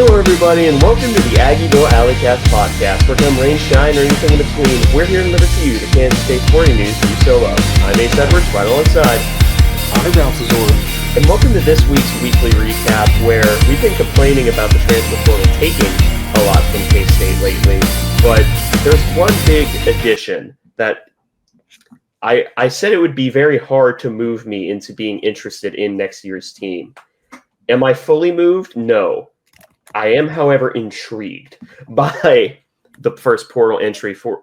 Hello, everybody, and welcome to the Aggieville Alleycats podcast. For come rain, shine, or anything in between, we're here to deliver to you the Kansas State sporting news you so love. I'm Ace Edwards, right alongside. I'm Ralph Azor. And welcome to this week's weekly recap, where we've been complaining about the transfer portal taking a lot from K-State lately, but there's one big addition that I said it would be very hard to move me into being interested in next year's team. Am I fully moved? No. I am, however, intrigued by the first portal entry for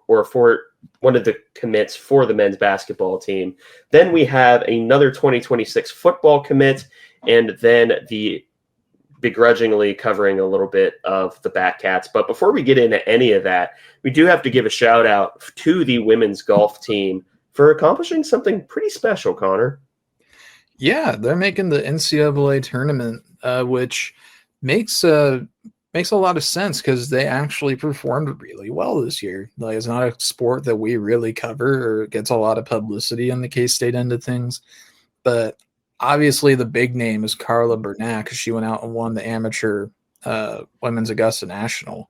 one of the commits for the men's basketball team. Then we have another 2026 football commit, and then the begrudgingly covering a little bit of the Backcats. But before we get into any of that, we do have to give a shout out to the women's golf team for accomplishing something pretty special, Connor. Yeah, they're making the NCAA tournament, which makes a lot of sense because they actually performed really well this year. Like, it's not a sport that we really cover or gets a lot of publicity on the K-State end of things, but obviously the big name is Carla Bernat because she went out and won the amateur Women's Augusta National,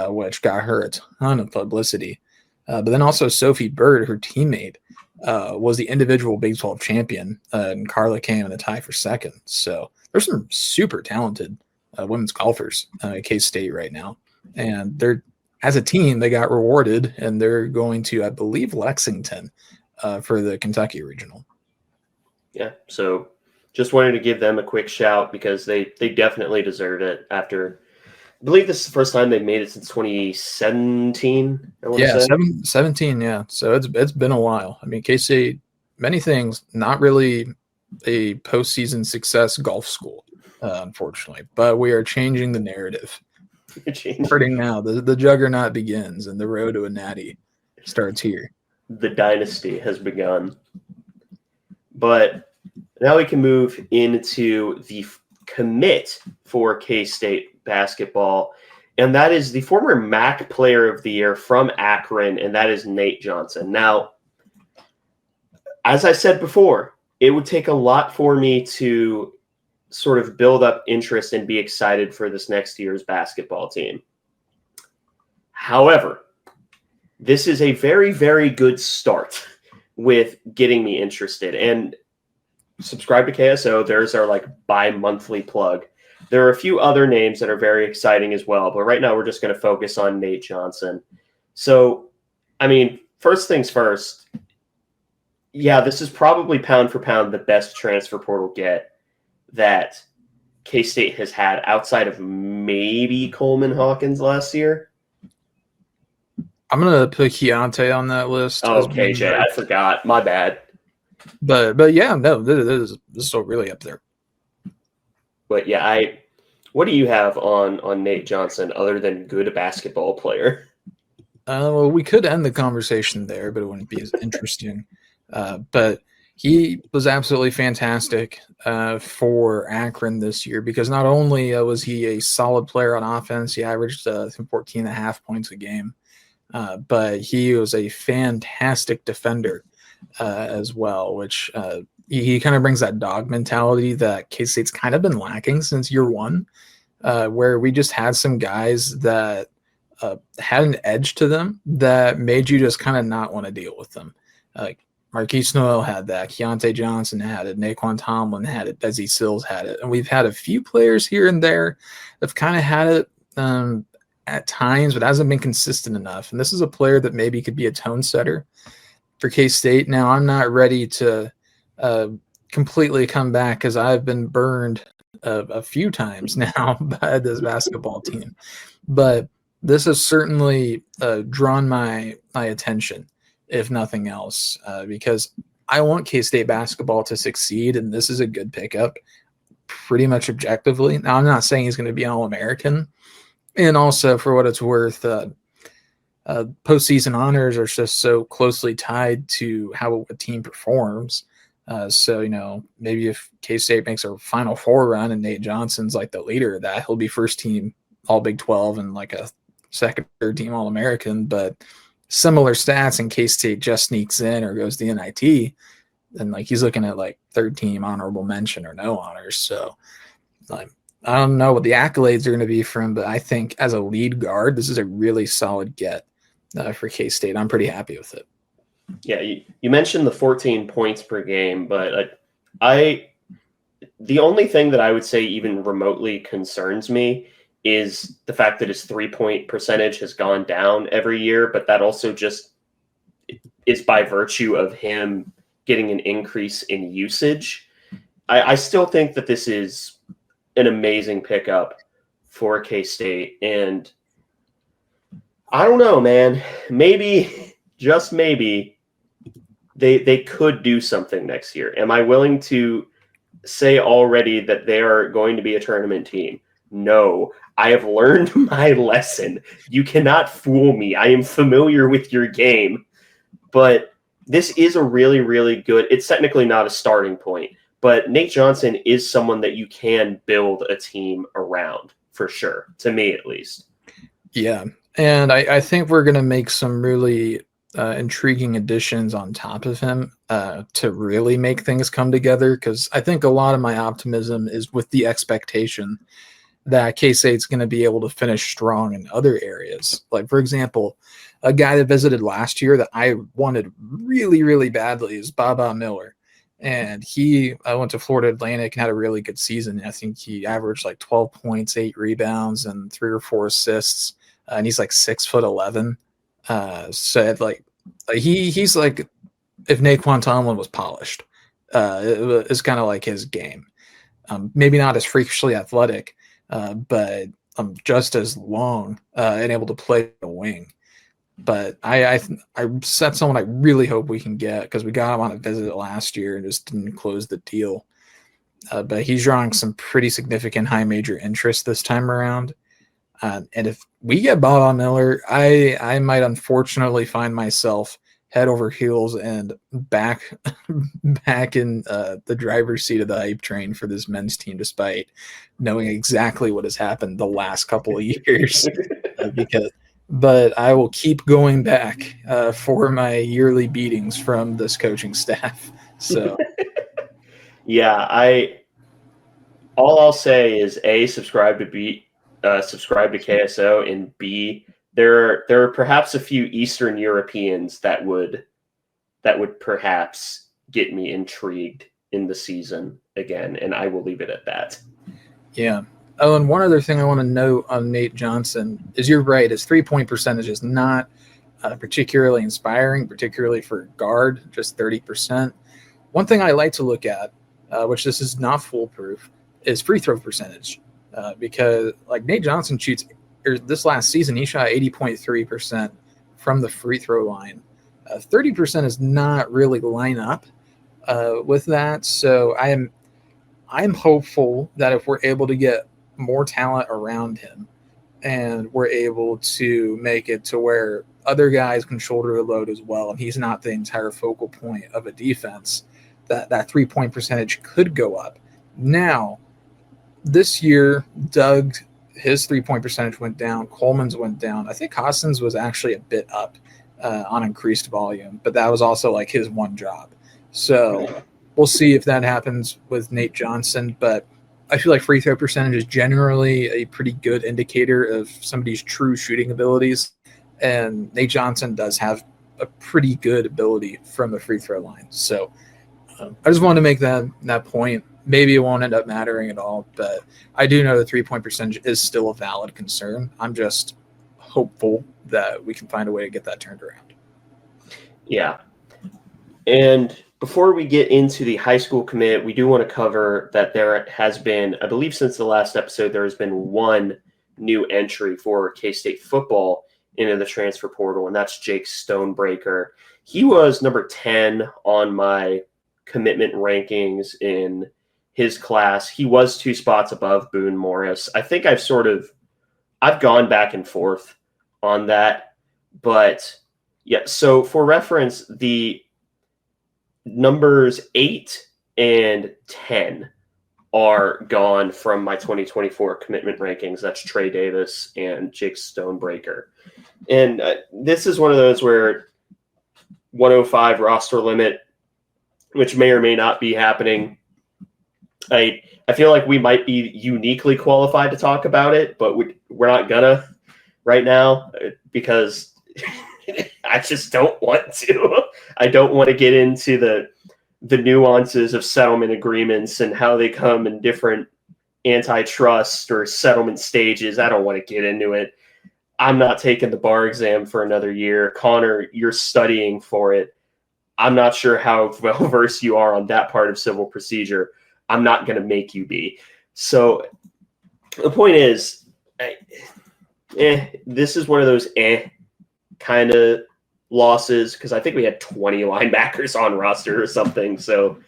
which got her a ton of publicity. But then also Sophie Bird, her teammate, was the individual Big 12 champion, and Carla came in a tie for second. So there's some super talented women's golfers at K-State right now. And they're, as a team, they got rewarded, and they're going to, I believe, Lexington for the Kentucky Regional. Yeah, so just wanted to give them a quick shout because they definitely deserve it after – I believe this is the first time they've made it since 2017. Yeah, 17, yeah. So it's been a while. I mean, K-State, many things, not really a postseason success golf school, unfortunately. But we are changing the narrative. Starting now, the juggernaut begins and the road to a natty starts here. The dynasty has begun. But now we can move into the commit for K-State basketball, and that is the former MAC Player of the Year from Akron, and that is Nate Johnson. Now, as I said before, it would take a lot for me to sort of build up interest and be excited for this next year's basketball team. However, this is a very, very good start with getting me interested. And subscribe to KSO. There's our bi-monthly plug. There are a few other names that are very exciting as well, but right now we're just going to focus on Nate Johnson. So, I mean, first things first, yeah, this is probably pound for pound the best transfer portal get that K-State has had outside of maybe Coleman Hawkins last year. I'm going to put Keontae on that list. Oh, KJ, I forgot. My bad. But yeah, no, this is still really up there. But yeah, what do you have on Nate Johnson other than good basketball player? Well, we could end the conversation there, but it wouldn't be as interesting. But he was absolutely fantastic for Akron this year because not only was he a solid player on offense, he averaged 14.5 points a game, but he was a fantastic defender as well, which he kind of brings that dog mentality that K-State's kind of been lacking since year one, where we just had some guys that had an edge to them that made you just kind of not want to deal with them. Like Marquise Noel had that, Keontae Johnson had it, Naquan Tomlin had it, Desi Sills had it, and we've had a few players here and there that've kind of had it at times, but hasn't been consistent enough. And this is a player that maybe could be a tone setter for K-State. Now, I'm not ready to completely come back because I've been burned a few times now by this basketball team, but this has certainly drawn my attention, if nothing else, because I want K-State basketball to succeed, and this is a good pickup pretty much objectively. Now, I'm not saying he's going to be an All-American, and also for what it's worth, postseason honors are just so closely tied to how a team performs. So, maybe if K-State makes a Final Four run and Nate Johnson's like the leader of that, he'll be first team All Big 12 and like a second, third team All-American. But similar stats and K-State just sneaks in or goes to NIT, then he's looking at third team honorable mention or no honors. So I don't know what the accolades are going to be for him, but I think as a lead guard, this is a really solid get for K-State. I'm pretty happy with it. Yeah, you mentioned the 14 points per game, but the only thing that I would say even remotely concerns me is the fact that his 3-point percentage has gone down every year, but that also just is by virtue of him getting an increase in usage. I still think that this is an amazing pickup for K-State, and I don't know, man. Maybe, just maybe, they could do something next year. Am I willing to say already that they are going to be a tournament team? No. I have learned my lesson. You cannot fool me. I am familiar with your game. But this is a really, really good – it's technically not a starting point, but Nate Johnson is someone that you can build a team around, for sure, to me at least. Yeah, and I think we're going to make some really intriguing additions on top of him to really make things come together, because I think a lot of my optimism is with the expectation that K-State's going to be able to finish strong in other areas. Like, for example, a guy that visited last year that I wanted really, really badly is Baba Miller. And I went to Florida Atlantic and had a really good season. I think he averaged like 12 points, 8 rebounds, and 3 or 4 assists. And he's like 6'11". So like he's like if Naquan Tomlin was polished. It's kind of like his game. Maybe not as freakishly athletic, but just as long and able to play the wing. But I that's someone I really hope we can get, because we got him on a visit last year and just didn't close the deal. But he's drawing some pretty significant high major interest this time around. And if we get Bob Miller, I might unfortunately find myself head over heels and back in the driver's seat of the hype train for this men's team, despite knowing exactly what has happened the last couple of years. But I will keep going back for my yearly beatings from this coaching staff. So, yeah, all I'll say is A, subscribe to KSO, and B, there are perhaps a few Eastern Europeans that would perhaps get me intrigued in the season again, and I will leave it at that. Yeah. Oh, and one other thing I want to note on Nate Johnson is you're right. His 3-point percentage is not particularly inspiring, particularly for guard, just 30%. One thing I like to look at, which this is not foolproof, is free throw percentage. Because like Nate Johnson this last season, he shot 80.3% from the free throw line. 30% does not really line up with that. So I'm hopeful that if we're able to get more talent around him and we're able to make it to where other guys can shoulder the load as well, and he's not the entire focal point of a defense, that 3-point percentage could go up. Now, this year, his 3-point percentage went down. Coleman's went down. I think Hoskins was actually a bit up on increased volume, but that was also like his one job. So we'll see if that happens with Nate Johnson, but I feel like free throw percentage is generally a pretty good indicator of somebody's true shooting abilities, and Nate Johnson does have a pretty good ability from the free throw line. So I just wanted to make that point. Maybe it won't end up mattering at all, but I do know the 3-point percentage is still a valid concern. I'm just hopeful that we can find a way to get that turned around. Yeah. And before we get into the high school commit, we do want to cover that there has been, I believe since the last episode, there has been one new entry for K-State football into the transfer portal, and that's Jake Stonebreaker. He was number 10 on my commitment rankings in his class. He was 2 spots above Boone Morris. I think I've gone back and forth on that, but yeah. So for reference, the numbers 8 and 10 are gone from my 2024 commitment rankings. That's Trey Davis and Jake Stonebreaker. And this is one of those where 105 roster limit, which may or may not be happening. I feel like we might be uniquely qualified to talk about it, but we're not gonna right now because I just don't want to. I don't want to get into the nuances of settlement agreements and how they come in different antitrust or settlement stages. I don't want to get into it. I'm not taking the bar exam for another year. Connor, you're studying for it. I'm not sure how well versed you are on that part of civil procedure. I'm not going to make you be. So the point is, this is one of those kind of losses because I think we had 20 linebackers on roster or something. So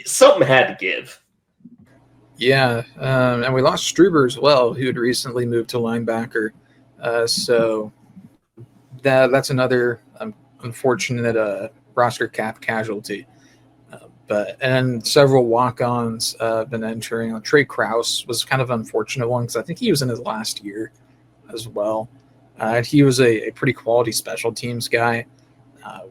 something had to give. Yeah, and we lost Struber as well, who had recently moved to linebacker. So that's another unfortunate roster cap casualty. And several walk-ons been entering. Trey Krause was kind of an unfortunate one because I think he was in his last year as well. He was a pretty quality special teams guy,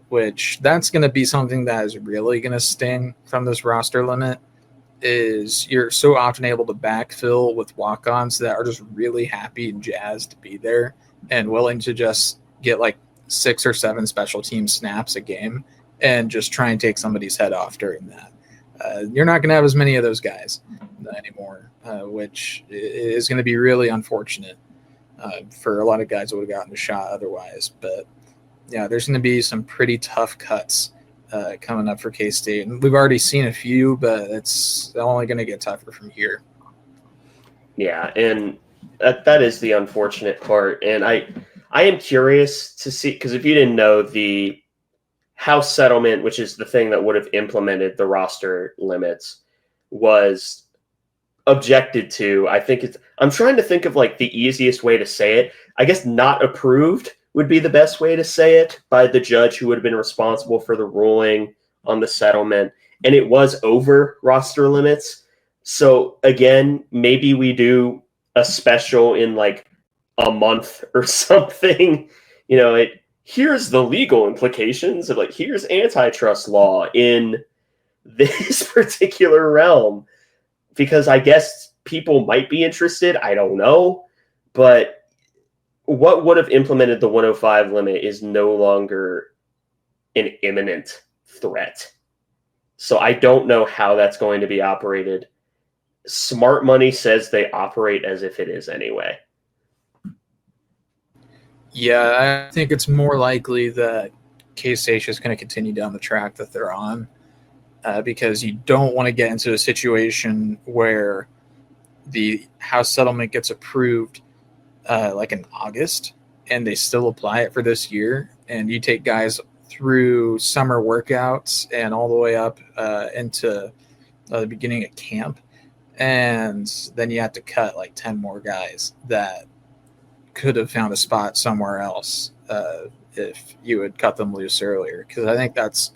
which that's going to be something that is really going to sting from this roster limit. Is you're so often able to backfill with walk-ons that are just really happy and jazzed to be there and willing to just get like 6 or 7 special team snaps a game and just try and take somebody's head off during that. You're not going to have as many of those guys anymore, which is going to be really unfortunate for a lot of guys that would have gotten a shot otherwise. But yeah, there's going to be some pretty tough cuts coming up for K-State. And we've already seen a few, but it's only going to get tougher from here. Yeah, and that is the unfortunate part. And I am curious to see, because if you didn't know, the House settlement, which is the thing that would have implemented the roster limits, was objected to. I'm trying to think of like the easiest way to say it. I guess not approved would be the best way to say it by the judge who would have been responsible for the ruling on the settlement. And it was over roster limits. So again, maybe we do a special in like a month or something. Here's the legal implications of like, here's antitrust law in this particular realm, because I guess people might be interested. I don't know. But what would have implemented the 105 limit is no longer an imminent threat. So I don't know how that's going to be operated. Smart money says they operate as if it is anyway. Yeah, I think it's more likely that K-State is going to continue down the track that they're on because you don't want to get into a situation where the House settlement gets approved like in August and they still apply it for this year. And you take guys through summer workouts and all the way up into the beginning of camp. And then you have to cut like 10 more guys that could have found a spot somewhere else if you had cut them loose earlier. Because I think that's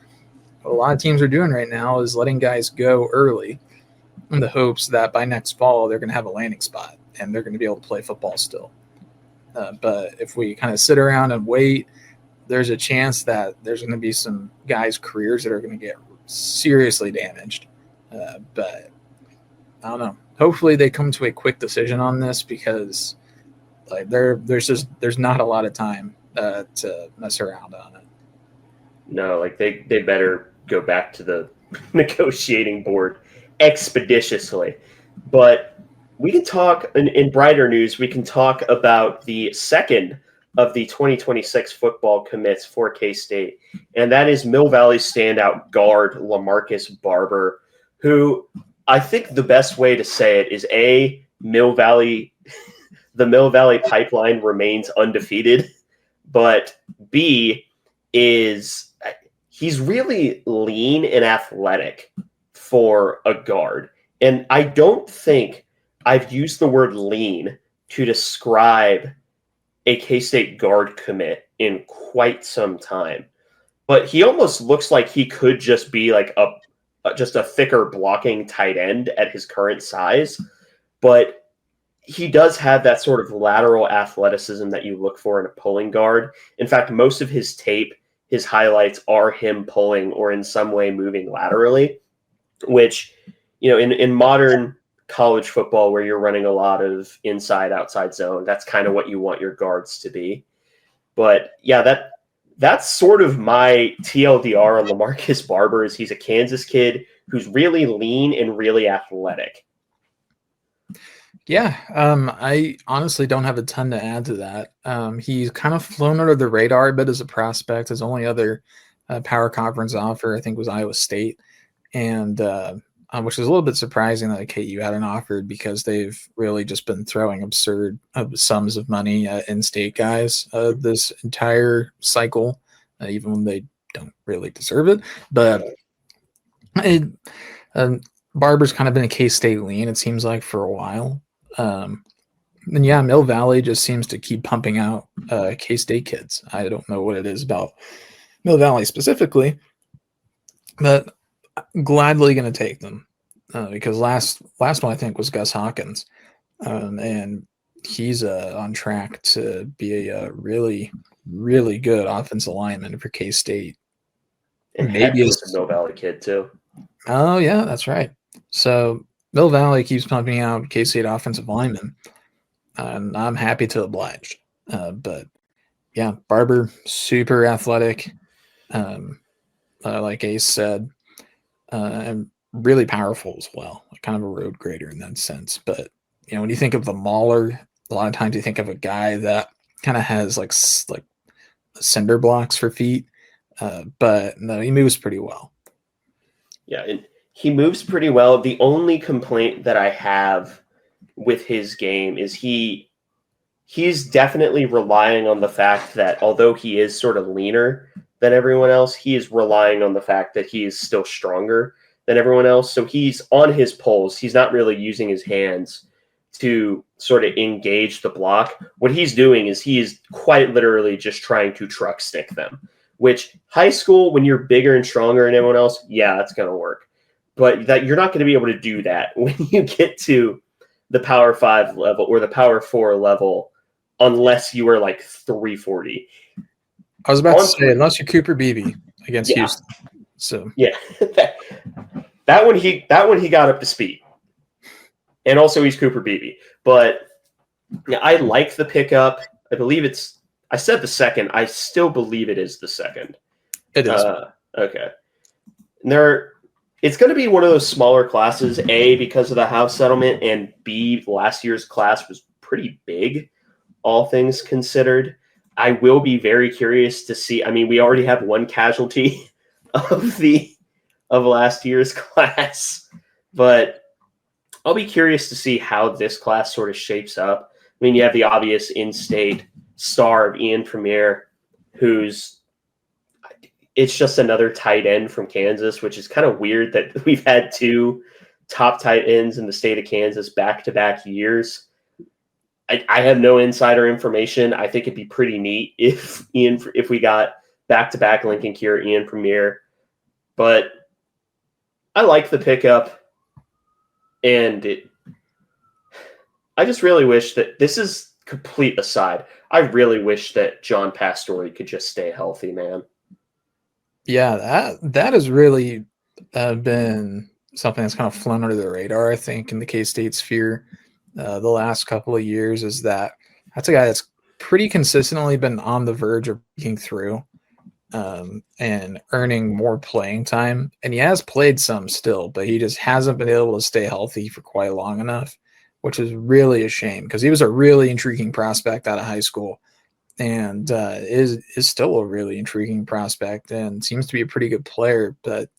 what a lot of teams are doing right now, is letting guys go early in the hopes that by next fall they're going to have a landing spot and they're going to be able to play football still. But if we kind of sit around and wait, there's a chance that there's going to be some guys' careers that are going to get seriously damaged. But I don't know. Hopefully they come to a quick decision on this, because like there's not a lot of time to mess around on it. No, like they better go back to the negotiating board expeditiously. But we can talk in brighter news. We can talk about the second of the 2026 football commits for K-State, and that is Mill Valley standout guard LaMarcus Barber, who I think the best way to say it is the Mill Valley pipeline remains undefeated, but B is he's really lean and athletic for a guard. And I don't think I've used the word lean to describe a K-State guard commit in quite some time. But he almost looks like he could just be like just a thicker blocking tight end at his current size. But he does have that sort of lateral athleticism that you look for in a pulling guard. In fact, most of his tape, his highlights are him pulling or in some way moving laterally, which in modern college football where you're running a lot of inside outside zone, that's kind of what you want your guards to be. But yeah, that's sort of my TLDR on LaMarcus Barber. Is he's a Kansas kid who's really lean and really athletic. Yeah, I honestly don't have a ton to add to that. He's kind of flown under the radar a bit as a prospect. His only other power conference offer, I think, was Iowa State, and which is a little bit surprising that KU hadn't offered, because they've really just been throwing absurd sums of money at in-state guys this entire cycle, even when they don't really deserve it. But Barber's kind of been a K-State lean, it seems like, for a while. And yeah, Mill Valley just seems to keep pumping out K-State kids. I don't know what it is about Mill Valley specifically, but I'm gladly going to take them because last one I think was Gus Hawkins, and he's on track to be a really, really good offensive lineman for K-State. And maybe it's a Mill Valley kid too. Oh yeah, that's right. So Mill Valley keeps pumping out K-State offensive linemen, and I'm happy to oblige. But yeah, Barber, super athletic, like Ace said, and really powerful as well. Kind of a road grader in that sense. But when you think of the mauler, a lot of times you think of a guy that kind of has like cinder blocks for feet. But no, he moves pretty well. Yeah, and he moves pretty well. The only complaint that I have with his game is he's definitely relying on the fact that although he is sort of leaner than everyone else, he is relying on the fact that he is still stronger than everyone else. So he's on his poles. He's not really using his hands to sort of engage the block. What he's doing is he is quite literally just trying to truck stick them, which high school, when you're bigger and stronger than everyone else, yeah, that's going to work. But that you're not going to be able to do that when you get to the Power 5 level or the Power 4 level, unless you are like 340. I was about to say, unless you're Cooper Beebe against Houston. So yeah, that one he got up to speed, and also he's Cooper Beebe. But yeah, I like the pickup. I believe I said the second. I still believe it is the second. It is. Okay. And it's going to be one of those smaller classes, A, because of the house settlement, and B, last year's class was pretty big, all things considered. I will be very curious to see. I mean, we already have one casualty of last year's class, but I'll be curious to see how this class sort of shapes up. I mean, you have the obvious in-state star of Ian Premier, it's just another tight end from Kansas, which is kind of weird that we've had two top tight ends in the state of Kansas back-to-back years. I have no insider information. I think it'd be pretty neat if we got back-to-back Lincoln Cure, Ian Premier. But I like the pickup, and I just really wish that this is complete aside. I really wish that John Pastore could just stay healthy, man. Yeah, that has really been something that's kind of flown under the radar, I think, in the K-State sphere the last couple of years, is that's a guy that's pretty consistently been on the verge of breaking through and earning more playing time. And he has played some still, but he just hasn't been able to stay healthy for quite long enough, which is really a shame because he was a really intriguing prospect out of high school. And is still a really intriguing prospect and seems to be a pretty good player. But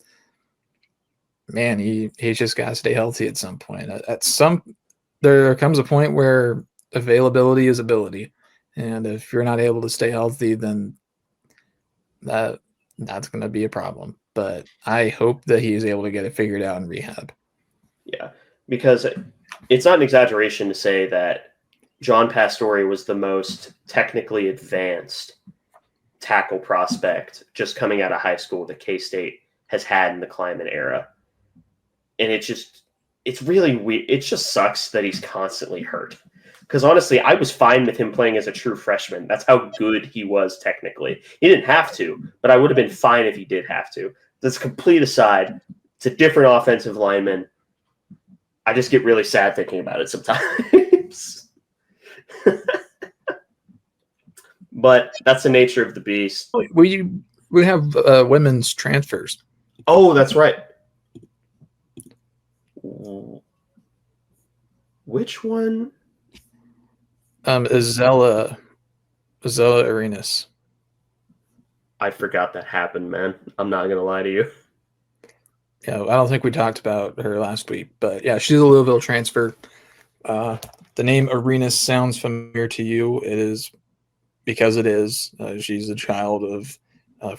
man, he's just got to stay healthy at some point. There comes a point where availability is ability, and if you're not able to stay healthy, then that's going to be a problem. But I hope that he is able to get it figured out in rehab. Yeah, because it's not an exaggeration to say that John Pastore was the most technically advanced tackle prospect just coming out of high school that K-State has had in the Kleiman era. And it's really weird. It just sucks that he's constantly hurt. Because honestly, I was fine with him playing as a true freshman. That's how good he was technically. He didn't have to, but I would have been fine if he did have to. That's complete aside. It's a different offensive lineman. I just get really sad thinking about it sometimes. But that's the nature of the beast. We have women's transfers. Oh, that's right. Which one? Azella Arenas. I forgot that happened, man. I'm not gonna lie to you. Yeah, I don't think we talked about her last week, but yeah, she's a Louisville transfer. The name Arenas sounds familiar to you. It is because it is. She's a child of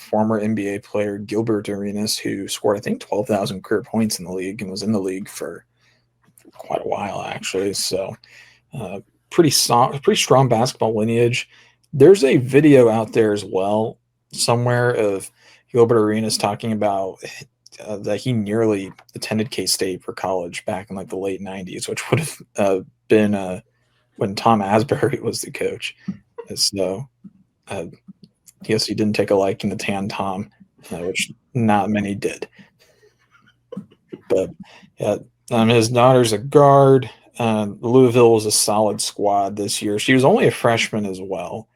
former NBA player Gilbert Arenas, who scored, I think, 12,000 career points in the league and was in the league for quite a while, actually. So, pretty strong basketball lineage. There's a video out there as well somewhere of Gilbert Arenas talking about that he nearly attended K-State for college back in like the late 90s, which would have been when Tom Asbury was the coach. So yes, he didn't take a liking to Tan Tom, which not many did. But his daughter's a guard. Louisville was a solid squad this year. She was only a freshman as well.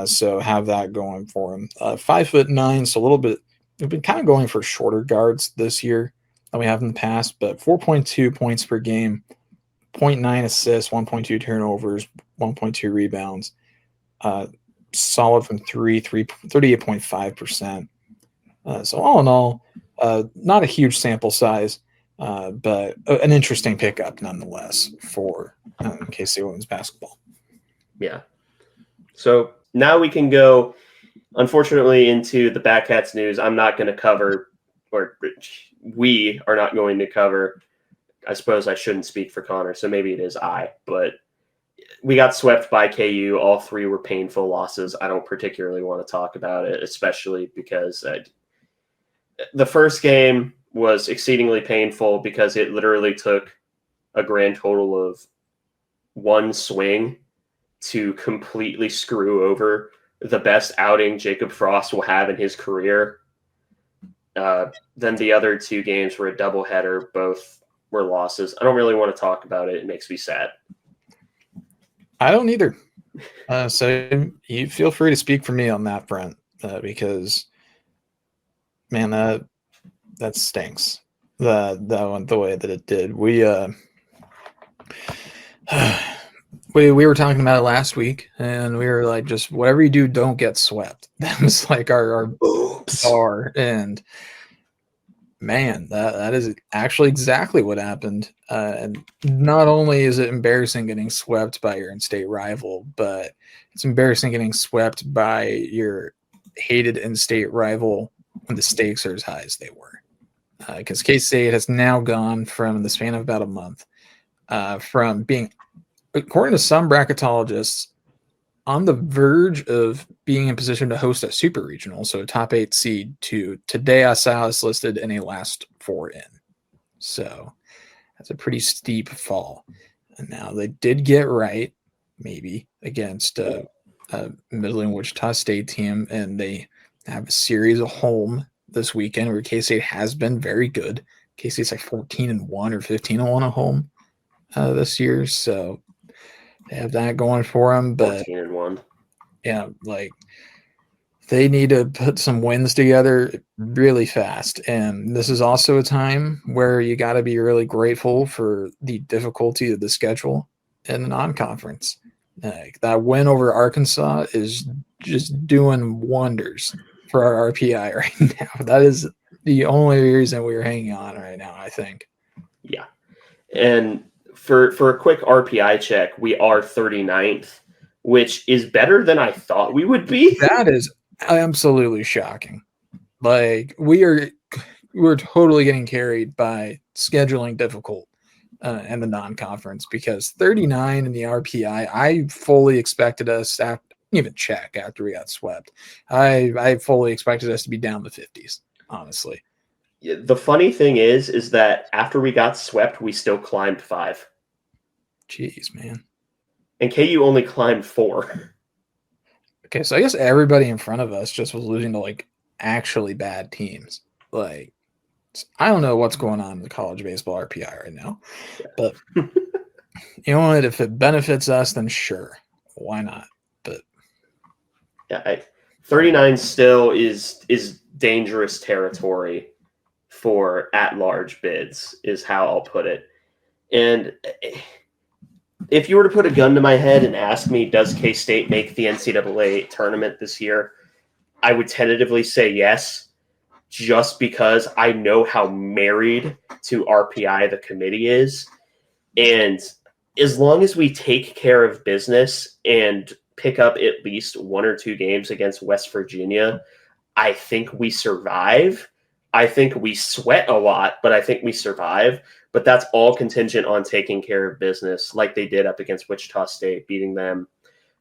So have that going for him. 5'9", so a little bit. We've been kind of going for shorter guards this year than we have in the past, but 4.2 points per game, 0.9 assists, 1.2 turnovers, 1.2 rebounds. Solid from 38.5%. So all in all, not a huge sample size, but an interesting pickup nonetheless for KC women's basketball. Yeah. So now we can go, unfortunately, into the Backcats news. I'm not going to cover, or we are not going to cover. I suppose I shouldn't speak for Connor, so maybe it is I, but we got swept by KU. All three were painful losses. I don't particularly want to talk about it, especially because the first game was exceedingly painful because it literally took a grand total of one swing to completely screw over the best outing Jacob Frost will have in his career. Then the other two games were a doubleheader. Both were losses. I don't really want to talk about it. It makes me sad. I don't either. So you feel free to speak for me on that front because, man, that stinks. That went the way that it did. We were talking about it last week, and we were like, just whatever you do, don't get swept. That was like our bar. And man, that is actually exactly what happened. And not only is it embarrassing getting swept by your in-state rival, but it's embarrassing getting swept by your hated in-state rival when the stakes are as high as they were. Because K-State has now gone from the span of about a month from being, according to some bracketologists, on the verge of being in position to host a super regional, so a top 8 seed, to today I saw is listed in a last 4 in. So that's a pretty steep fall. And now they did get right, maybe, against a middling Wichita State team, and they have a series at home this weekend where K-State has been very good. K-State's like 14-1 or 15-1 at home this year, so they have that going for them. But 14-1. Yeah, like they need to put some wins together really fast. And this is also a time where you got to be really grateful for the difficulty of the schedule in the non-conference. That win over Arkansas is just doing wonders for our RPI right now. That is the only reason we're hanging on right now, I think. Yeah. And for a quick RPI check, we are 39th, which is better than I thought we would be. That is absolutely shocking. Like we're totally getting carried by scheduling difficult and the non-conference, because 39 in the RPI, I fully expected us to even check after we got swept. I fully expected us to be down the 50s, honestly. The funny thing is that after we got swept, we still climbed 5. Jeez, man. And KU only climbed 4. Okay, so I guess everybody in front of us just was losing to like actually bad teams. Like I don't know what's going on in the college baseball RPI right now, but you know what? If it benefits us, then sure, why not? But yeah, 39 still is dangerous territory for at-large bids, is how I'll put it. And if you were to put a gun to my head and ask me, does K-State make the NCAA tournament this year, I would tentatively say yes, just because I know how married to RPI the committee is. And as long as we take care of business and pick up at least 1 or 2 games against West Virginia, I think we survive. I think we sweat a lot, but I think we survive. But that's all contingent on taking care of business like they did up against Wichita State, beating them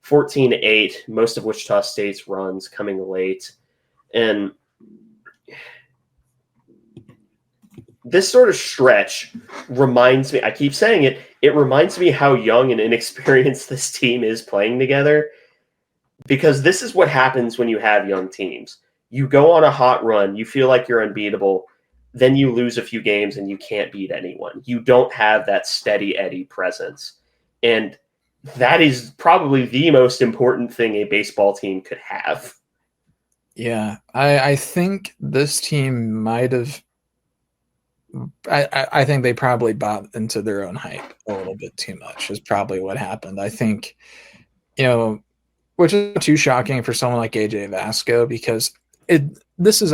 14-8, most of Wichita State's runs coming late. And this sort of stretch reminds me, I keep saying it, it reminds me how young and inexperienced this team is playing together, because this is what happens when you have young teams. You go on a hot run, you feel like you're unbeatable, then you lose a few games and you can't beat anyone. You don't have that steady Eddie presence. And that is probably the most important thing a baseball team could have. yeah, I think this team might have. I think they probably bought into their own hype a little bit too much. Is probably what happened. I think, which is too shocking for someone like AJ Vasco, because this is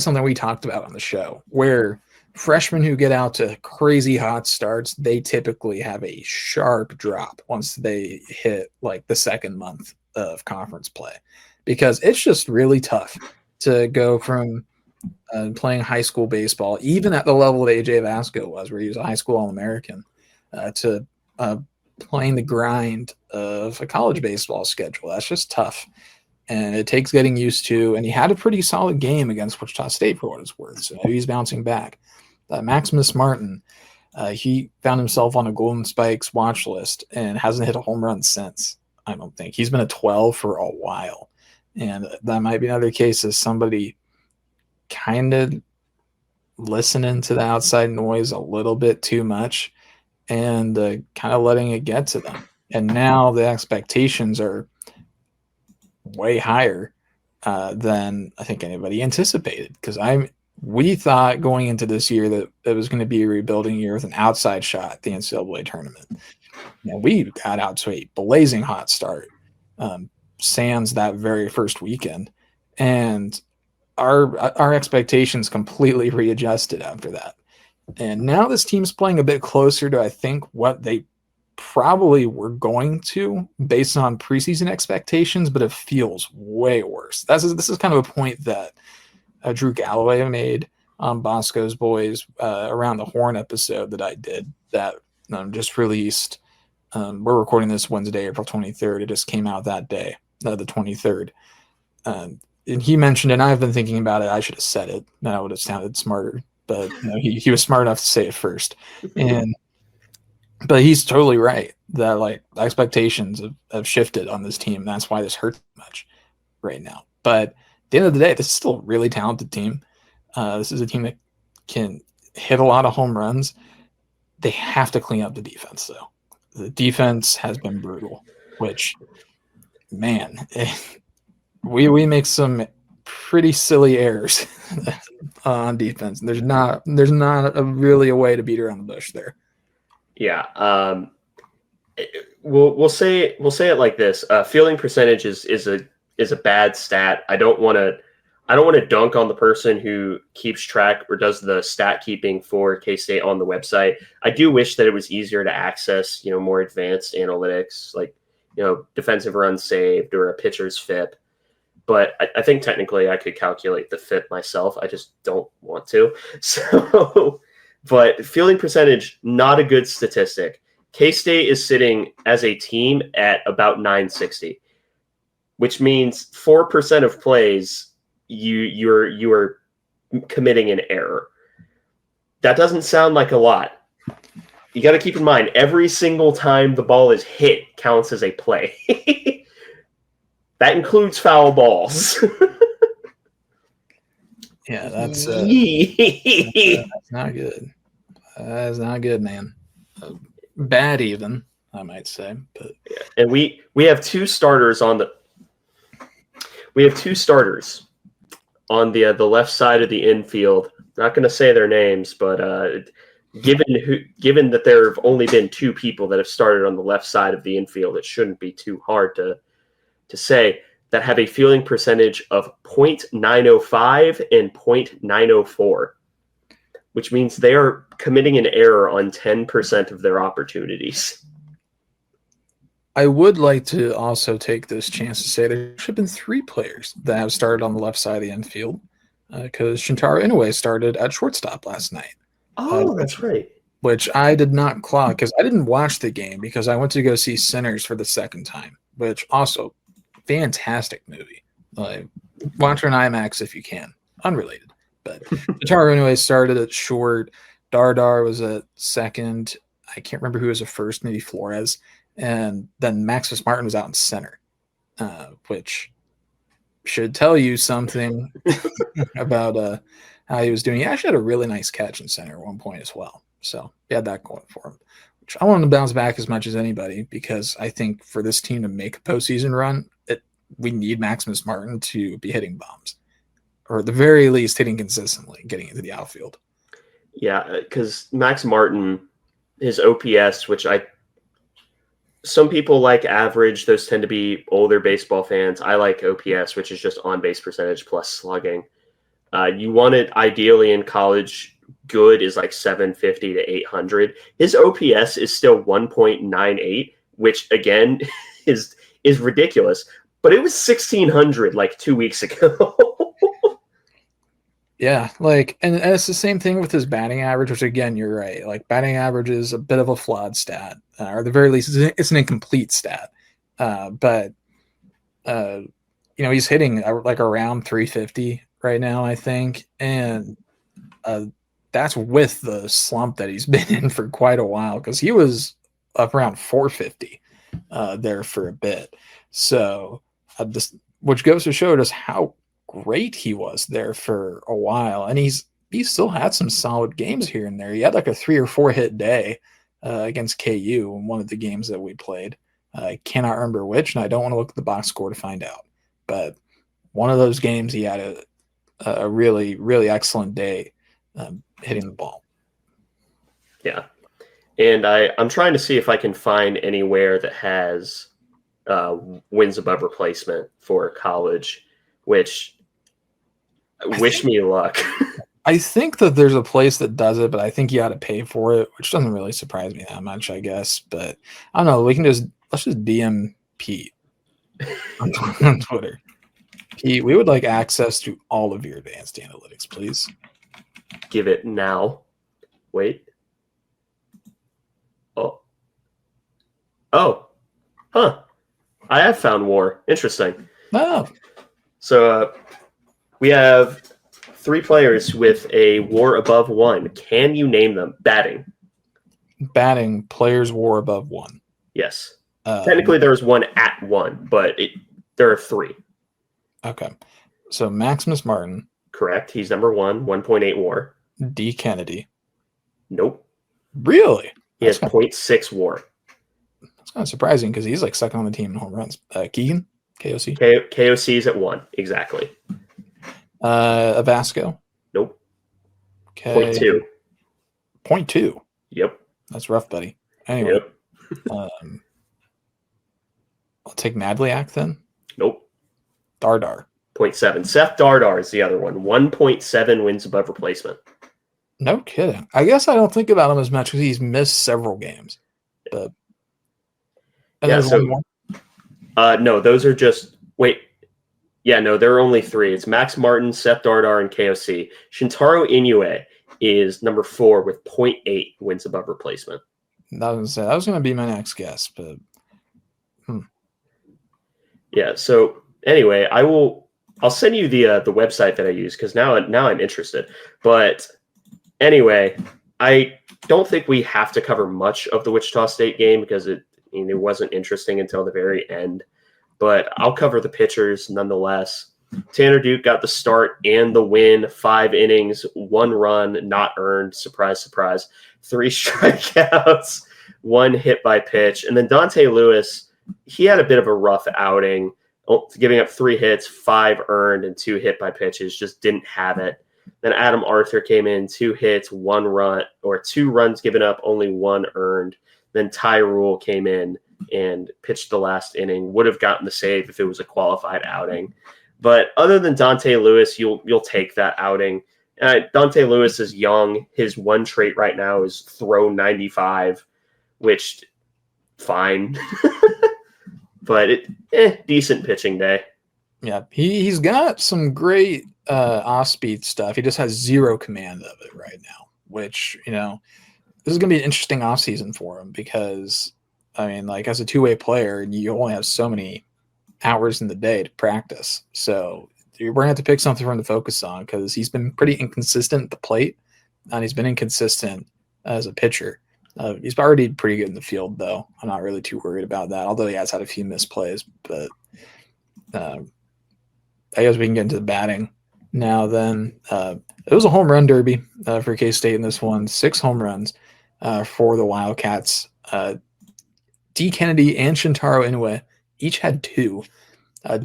something we talked about on the show, where freshmen who get out to crazy hot starts, they typically have a sharp drop once they hit like the second month of conference play, because it's just really tough to go from playing high school baseball, even at the level that AJ Vasco was, where he was a high school All-American, to playing the grind of a college baseball schedule. That's just tough. And it takes getting used to. And he had a pretty solid game against Wichita State for what it's worth. So maybe he's bouncing back. Maximus Martin, he found himself on a Golden Spikes watch list and hasn't hit a home run since, I don't think. He's been a 12 for a while. And that might be another case of somebody kind of listening to the outside noise a little bit too much and kind of letting it get to them. And now the expectations are way higher than I think anybody anticipated, because we thought going into this year that it was going to be a rebuilding year with an outside shot at the NCAA tournament. And we got out to a blazing hot start, sans that very first weekend. And our expectations completely readjusted after that. And now this team's playing a bit closer to, I think, what they probably were going to based on preseason expectations, but it feels way worse. This is kind of a point that Drew Galloway made on Bosco's Boys around the Horn episode that I did that just released. We're recording this Wednesday, April 23rd. It just came out that day, the 23rd. And he mentioned, and I've been thinking about it, I should have said it, then I would have sounded smarter. But he was smart enough to say it first. But he's totally right that like expectations have shifted on this team. That's why this hurts much right now. But at the end of the day, this is still a really talented team. This is a team that can hit a lot of home runs. They have to clean up the defense, though. The defense has been brutal, which, man, we make some pretty silly errors on defense. There's not really a way to beat around the bush there. Yeah, we'll say it like this: fielding percentage is a bad stat. I don't want to dunk on the person who keeps track or does the stat keeping for K-State on the website. I do wish that it was easier to access, more advanced analytics, like defensive runs saved or a pitcher's FIP. But I think technically I could calculate the FIP myself. I just don't want to. So. But fielding percentage, not a good statistic. K-State is sitting as a team at about 960, which means 4% of plays you are committing an error. That doesn't sound like a lot. You got to keep in mind, every single time the ball is hit counts as a play. That includes foul balls. Yeah, that's not good. That's not good, man. Bad even, I might say. But and we have two starters on the left side of the infield. Not going to say their names, but given that there have only been two people that have started on the left side of the infield, it shouldn't be too hard to say that have a fielding percentage of .905 and .904, which means they are committing an error on 10% of their opportunities. I would like to also take this chance to say there should have been three players that have started on the left side of the infield because Shintaro Inoue started at shortstop last night. Oh, that's right. Which I did not clock because I didn't watch the game because I went to go see Sinners for the second time, which also fantastic movie. Watch it on IMAX if you can. Unrelated. But Shintaro Inoue started at short. Dardar was at second. I can't remember who was at first, maybe Flores. And then Maximus Martin was out in center, which should tell you something about how he was doing. He actually had a really nice catch in center at one point as well. So he had that going for him, which I want him to bounce back as much as anybody because I think for this team to make a postseason run, we need Maximus Martin to be hitting bombs, or at the very least hitting consistently, getting into the outfield. Yeah, because Max Martin, his OPS, which some people like average. Those tend to be older baseball fans. I like OPS, which is just on-base percentage plus slugging. You want it ideally in college. Good is like 750 to 800. His OPS is still 1.98, which again is ridiculous. But it was 1600 like 2 weeks ago. Yeah, and it's the same thing with his batting average, which again, you're right. Like batting average is a bit of a flawed stat, or at the very least, it's an incomplete stat. But he's hitting like around 350 right now, I think, and that's with the slump that he's been in for quite a while because he was up around 450 there for a bit. So which goes to show just how great he was there for a while, and he still had some solid games here and there. He had like a 3 or 4 hit day against KU in one of the games that we played. I cannot remember which, and I don't want to look at the box score to find out. But one of those games, he had a really, really excellent day hitting the ball. Yeah, and I'm trying to see if I can find anywhere that has wins above replacement for college, which wish me luck. I think that there's a place that does it, but I think you got to pay for it, which doesn't really surprise me that much, I guess. But I don't know. Let's just DM Pete on Twitter. Pete, we would like access to all of your advanced analytics, please. Give it now. Wait. Oh. Huh. I have found WAR. Interesting. Oh. So we have 3 players with a WAR above 1. Can you name them? Batting players WAR above 1. Yes. Technically, there's one at 1, but there are 3. Okay. So Maximus Martin. Correct. He's number 1, 1.8 WAR. D. Kennedy. Nope. Really? He has 0.6 WAR. That's kind of surprising because he's like second on the team in home runs. Keegan? KOC? KOC is at 1. Exactly. Avasco? Nope. Okay. 0.2. 0.2? Yep. That's rough, buddy. Anyway. Yep. I'll take Madliak then. Nope. Dardar. 0.7. Seth Dardar is the other one. 1.7 wins above replacement. No kidding. I guess I don't think about him as much because he's missed several games. But yeah, so no, those are just wait. Yeah, no, there are only 3. It's Max Martin, Seth Dardar, and KOC. Shintaro Inoue is number 4 with 0.8 wins above replacement. That was going to be my next guess, but yeah. So anyway, I'll send you the website that I use because now I'm interested. But anyway, I don't think we have to cover much of the Wichita State game because it wasn't interesting until the very end. But I'll cover the pitchers nonetheless. Tanner Duke got the start and the win. 5 innings, 1 run, not earned. Surprise, surprise. 3 strikeouts, 1 hit by pitch. And then Dante Lewis, he had a bit of a rough outing, giving up 3 hits, 5 earned, and 2 hit by pitches. Just didn't have it. Then Adam Arthur came in, 2 hits, 1 run, or 2 runs given up, only 1 earned. Then Ty Rule came in and pitched the last inning. Would have gotten the save if it was a qualified outing. But other than Dante Lewis, you'll take that outing. Dante Lewis is young. His one trait right now is throw 95, which fine. But decent pitching day. Yeah, he's got some great off-speed stuff. He just has zero command of it right now, which, this is going to be an interesting offseason for him because, as a two-way player, you only have so many hours in the day to practice. So you're going to have to pick something for him to focus on because he's been pretty inconsistent at the plate, and he's been inconsistent as a pitcher. He's already pretty good in the field, though. I'm not really too worried about that, although he has had a few misplays. But I guess we can get into the batting now then. It was a home run derby for K-State in this one. 6 home runs for the Wildcats. D. Kennedy and Shintaro Inoue each had 2.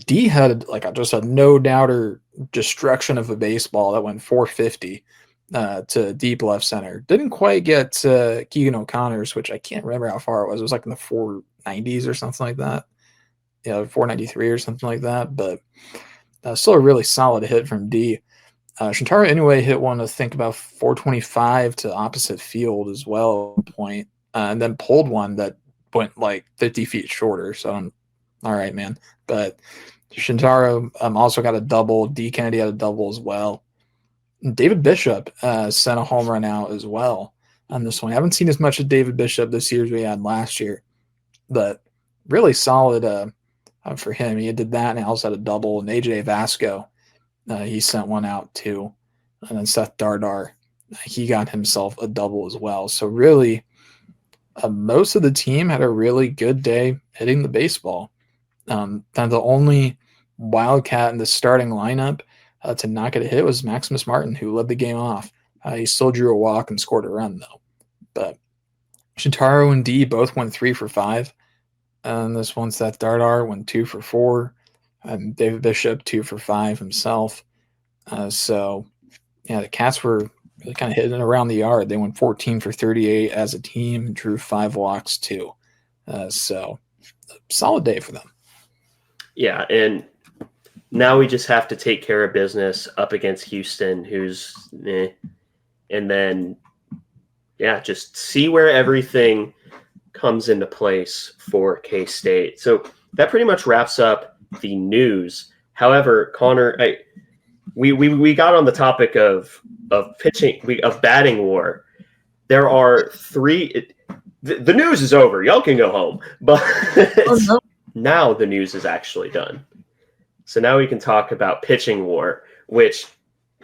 D had just a no-doubter destruction of a baseball that went 450 to deep left center. Didn't quite get Keegan O'Connor's, which I can't remember how far it was. It was in the 490s or something like that. 493 or something like that. But still a really solid hit from D. Shintaro Inoue hit one, I think, about 425 to opposite field as well at one point, and then pulled one that went 50 feet shorter. So all right, man. But Shintaro also got a double. D. Kennedy had a double as well. And David Bishop sent a home run out as well on this one. I haven't seen as much of David Bishop this year as we had last year, but really solid for him. He did that, and he also had a double. And AJ Vasco, he sent one out too. And then Seth Dardar, he got himself a double as well. So really, most of the team had a really good day hitting the baseball. The only Wildcat in the starting lineup to not get a hit was Maximus Martin, who led the game off. He still drew a walk and scored a run, though. But Shintaro and D both went 3 for 5. And this one, Seth Dardar went 2 for 4. And David Bishop 2 for 5 himself. So, the Cats were really kind of hitting it around the yard. They went 14 for 38 as a team, drew 5 walks too. So, solid day for them. Yeah, and now we just have to take care of business up against Houston, who's and then, just see where everything comes into place for K-State. So that pretty much wraps up the news. However, Connor, we got on the topic of pitching, of batting war. There are 3. The news is over. Y'all can go home. But now the news is actually done. So now we can talk about pitching war, which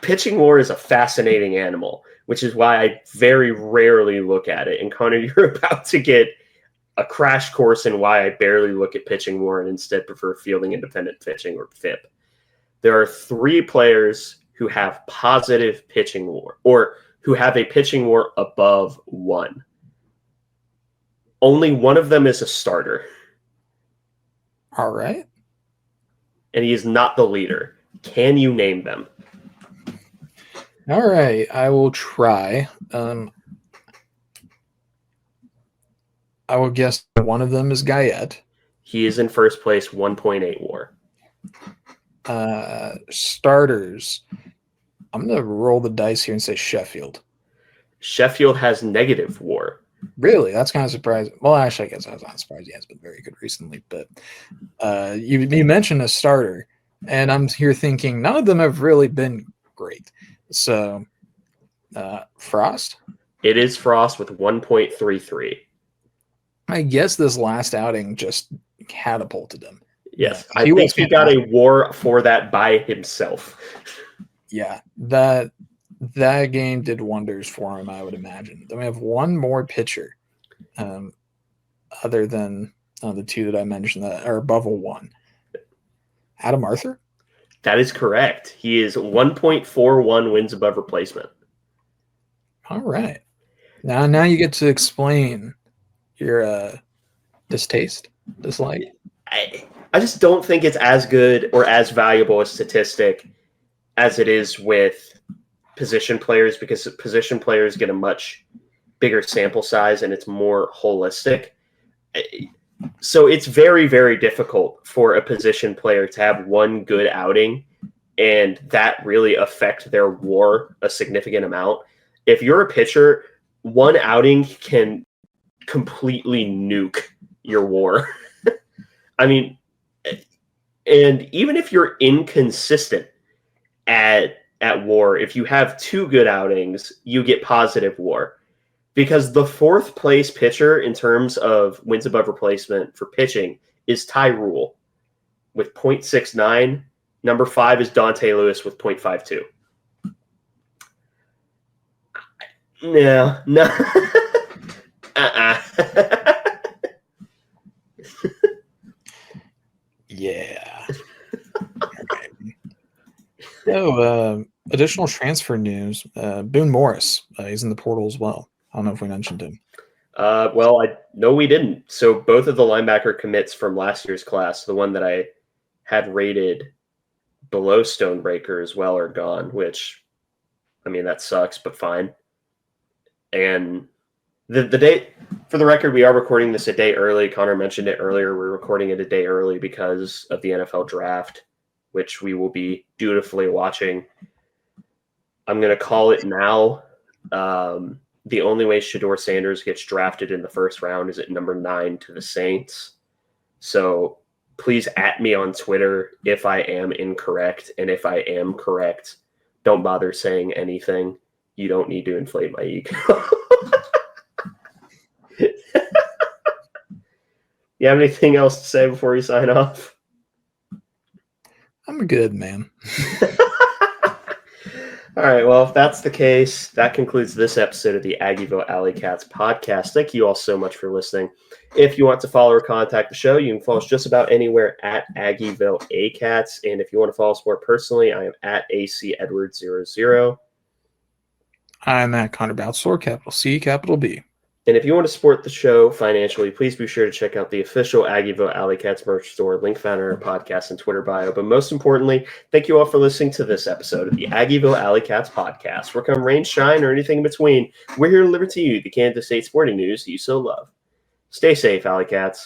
pitching war is a fascinating animal, which is why I very rarely look at it. And Connor, you're about to get a crash course in why I barely look at pitching war and instead prefer fielding independent pitching, or FIP. There are 3 players who have positive pitching war, or who have a pitching war above 1. Only one of them is a starter. All right. And he is not the leader. Can you name them? All right. I will try. I will guess one of them is Guyette. He is in first place, 1.8 war. Starters. I'm going to roll the dice here and say Sheffield. Sheffield has negative war. Really? That's kind of surprising. Well, actually, I guess I was not surprised. He has been very good recently. But you mentioned a starter, and I'm here thinking none of them have really been great. So, Frost? It is Frost with 1.33. I guess this last outing just catapulted him. Yes, I think he got a war for that by himself. Yeah, that game did wonders for him, I would imagine. Then we have one more pitcher, other than the 2 that I mentioned that are above a 1. Adam Arthur? That is correct. He is 1.41 wins above replacement. All right. Now you get to explain your dislike. I just don't think it's as good or as valuable a statistic as it is with position players, because position players get a much bigger sample size and it's more holistic. So it's very, very difficult for a position player to have one good outing and that really affect their WAR a significant amount. If you're a pitcher, one outing can completely nuke your WAR. I mean, and even if you're inconsistent at WAR, if you have two good outings, you get positive WAR. Because the fourth place pitcher in terms of wins above replacement for pitching is Ty Rule with 0.69. Number 5 is Dante Lewis with 0.52. No. Yeah. Okay. So, additional transfer news. Boone Morris, he's in the portal as well. I don't know if we mentioned him. Well, no, we didn't. So both of the linebacker commits from last year's class, the one that I had rated below Stonebreaker as well, are gone, which, I mean, that sucks, but fine. And the date, for the record, we are recording this a day early. Connor mentioned it earlier. We're recording it a day early because of the NFL draft, which we will be dutifully watching. I'm going to call it now. The only way Shedeur Sanders gets drafted in the first round is at number 9 to the Saints. So please at me on Twitter if I am incorrect. And if I am correct, don't bother saying anything. You don't need to inflate my ego. You have anything else to say before we sign off? I'm good, man. All right, well, if that's the case, that concludes this episode of the Aggieville Alleycats podcast. Thank you all so much for listening. If you want to follow or contact the show, you can follow us just about anywhere at Aggieville Alleycats. And if you want to follow us more personally, I am at ACEdwards00. I'm at Connor Boutsor, capital C, capital B. And if you want to support the show financially, please be sure to check out the official Aggieville Alleycats merch store, link found in our podcast and Twitter bio. But most importantly, thank you all for listening to this episode of the Aggieville Alleycats podcast. Where come rain, shine, or anything in between, we're here to deliver to you the Kansas State sporting news you so love. Stay safe, Alleycats.